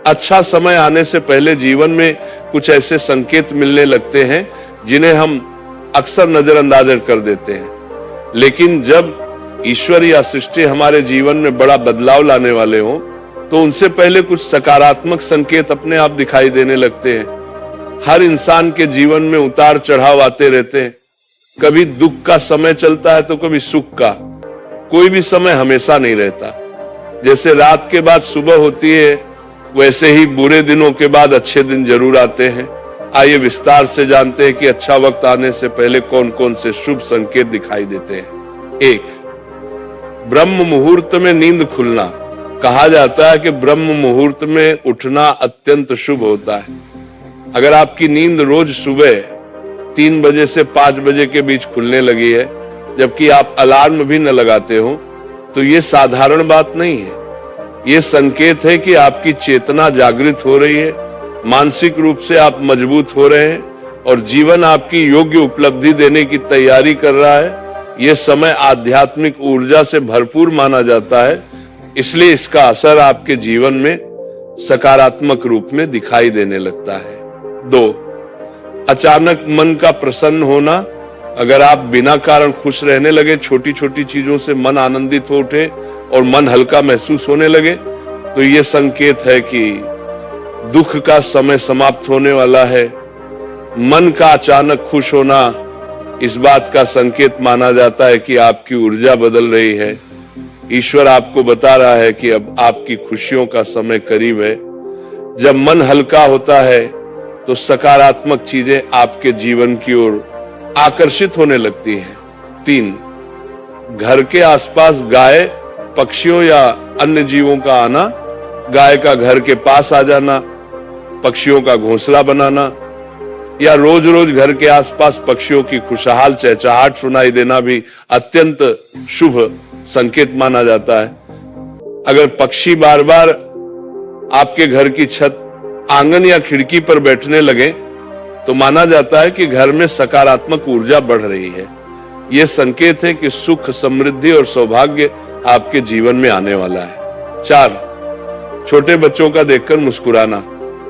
अच्छा समय आने से पहले जीवन में कुछ ऐसे संकेत मिलने लगते हैं जिन्हें हम अक्सर नजरअंदाज कर देते हैं। लेकिन जब ईश्वर या सृष्टि हमारे जीवन में बड़ा बदलाव लाने वाले हों तो उनसे पहले कुछ सकारात्मक संकेत अपने आप दिखाई देने लगते हैं। हर इंसान के जीवन में उतार चढ़ाव आते रहते हैं। कभी दुख का समय चलता है तो कभी सुख का। कोई भी समय हमेशा नहीं रहता। जैसे रात के बाद सुबह होती है वैसे ही बुरे दिनों के बाद अच्छे दिन जरूर आते हैं। आइए विस्तार से जानते हैं कि अच्छा वक्त आने से पहले कौन कौन से शुभ संकेत दिखाई देते हैं। 1, ब्रह्म मुहूर्त में नींद खुलना। कहा जाता है कि ब्रह्म मुहूर्त में उठना अत्यंत शुभ होता है। अगर आपकी नींद रोज सुबह 3 बजे से 5 बजे के बीच खुलने लगी है, जबकि आप अलार्म भी न लगाते हो, तो ये साधारण बात नहीं है। ये संकेत है कि आपकी चेतना जागृत हो रही है, मानसिक रूप से आप मजबूत हो रहे हैं और जीवन आपकी योग्य उपलब्धि देने की तैयारी कर रहा है। यह समय आध्यात्मिक ऊर्जा से भरपूर माना जाता है, इसलिए इसका असर आपके जीवन में सकारात्मक रूप में दिखाई देने लगता है। 2, अचानक मन का प्रसन्न होना। अगर आप बिना कारण खुश रहने लगे, छोटी छोटी चीजों से मन आनंदित हो उठे और मन हल्का महसूस होने लगे, तो यह संकेत है कि दुख का समय समाप्त होने वाला है। मन का अचानक खुश होना इस बात का संकेत माना जाता है कि आपकी ऊर्जा बदल रही है। ईश्वर आपको बता रहा है कि अब आपकी खुशियों का समय करीब है। जब मन हल्का होता है तो सकारात्मक चीजें आपके जीवन की ओर आकर्षित होने लगती हैं। 3, घर के आसपास गाय, पक्षियों या अन्य जीवों का आना। गाय का घर के पास आ जाना, पक्षियों का घोंसला बनाना या रोज रोज घर के आसपास पक्षियों की खुशहाल चहचहाट सुनाई देना भी अत्यंत शुभ संकेत माना जाता है। अगर पक्षी बार बार आपके घर की छत, आंगन या खिड़की पर बैठने लगे तो माना जाता है कि घर में सकारात्मक ऊर्जा बढ़ रही है। यह संकेत है कि सुख, समृद्धि और सौभाग्य आपके जीवन में आने वाला है। 4, छोटे बच्चों का देखकर मुस्कुराना।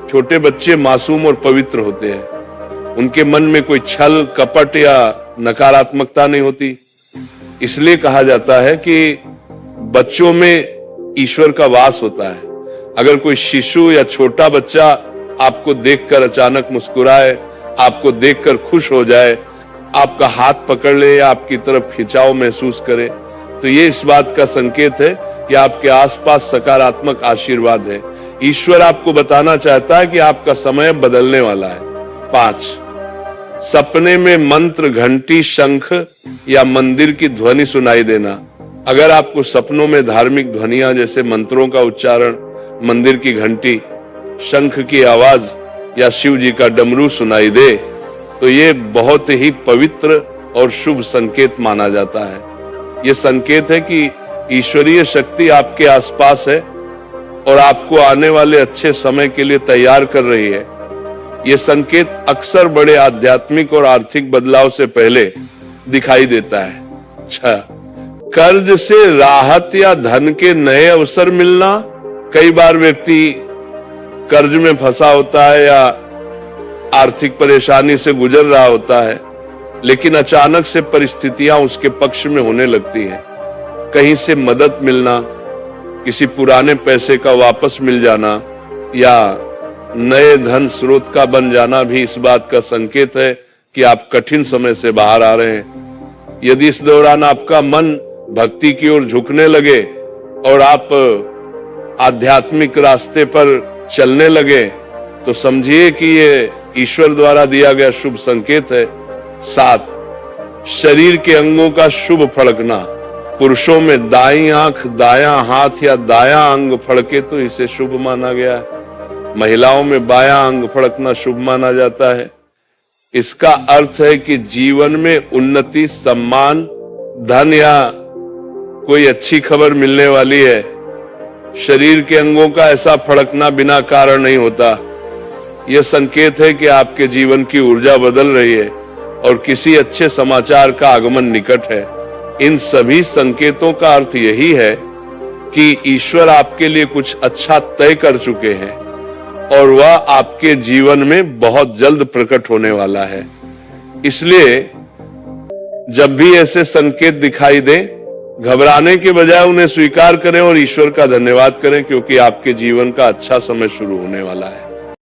छोटे बच्चे मासूम और पवित्र होते हैं। उनके मन में कोई छल, कपट या नकारात्मकता नहीं होती। इसलिए कहा जाता है कि बच्चों में ईश्वर का वास होता है। अगर कोई शिशु या छोटा बच्चा आपको देखकर अचानक मुस्कुराए, आपको देखकर खुश हो जाए, आपका हाथ पकड़ ले या आपकी तरफ खिंचाव महसूस करे, तो ये इस बात का संकेत है कि आपके आसपास सकारात्मक आशीर्वाद है। ईश्वर आपको बताना चाहता है कि आपका समय बदलने वाला है। 5, सपने में मंत्र, घंटी, शंख या मंदिर की ध्वनि सुनाई देना। अगर आपको सपनों में धार्मिक ध्वनियां जैसे मंत्रों का उच्चारण, मंदिर की घंटी, शंख की आवाज या शिव जी का डमरू सुनाई दे, तो ये बहुत ही पवित्र और शुभ संकेत माना जाता है। यह संकेत है कि ईश्वरीय शक्ति आपके आसपास है और आपको आने वाले अच्छे समय के लिए तैयार कर रही है। यह संकेत अक्सर बड़े आध्यात्मिक और आर्थिक बदलाव से पहले दिखाई देता है। 6, कर्ज से राहत या धन के नए अवसर मिलना। कई बार व्यक्ति कर्ज में फंसा होता है या आर्थिक परेशानी से गुजर रहा होता है, लेकिन अचानक से परिस्थितियां उसके पक्ष में होने लगती हैं। कहीं से मदद मिलना, किसी पुराने पैसे का वापस मिल जाना या नए धन स्रोत का बन जाना भी इस बात का संकेत है कि आप कठिन समय से बाहर आ रहे हैं। यदि इस दौरान आपका मन भक्ति की ओर झुकने लगे और आप आध्यात्मिक रास्ते पर चलने लगे, तो समझिए कि ये ईश्वर द्वारा दिया गया शुभ संकेत है। 7, शरीर के अंगों का शुभ फड़कना। पुरुषों में दाईं आंख, दायां हाथ या दायां अंग फड़के तो इसे शुभ माना गया है। महिलाओं में बायां अंग फड़कना शुभ माना जाता है। इसका अर्थ है कि जीवन में उन्नति, सम्मान, धन या कोई अच्छी खबर मिलने वाली है। शरीर के अंगों का ऐसा फड़कना बिना कारण नहीं होता। यह संकेत है कि आपके जीवन की ऊर्जा बदल रही है और किसी अच्छे समाचार का आगमन निकट है। इन सभी संकेतों का अर्थ यही है कि ईश्वर आपके लिए कुछ अच्छा तय कर चुके हैं। और वह आपके जीवन में बहुत जल्द प्रकट होने वाला है। इसलिए जब भी ऐसे संकेत दिखाई दे, घबराने के बजाय उन्हें स्वीकार करें और ईश्वर का धन्यवाद करें, क्योंकि आपके जीवन का अच्छा समय शुरू होने वाला है।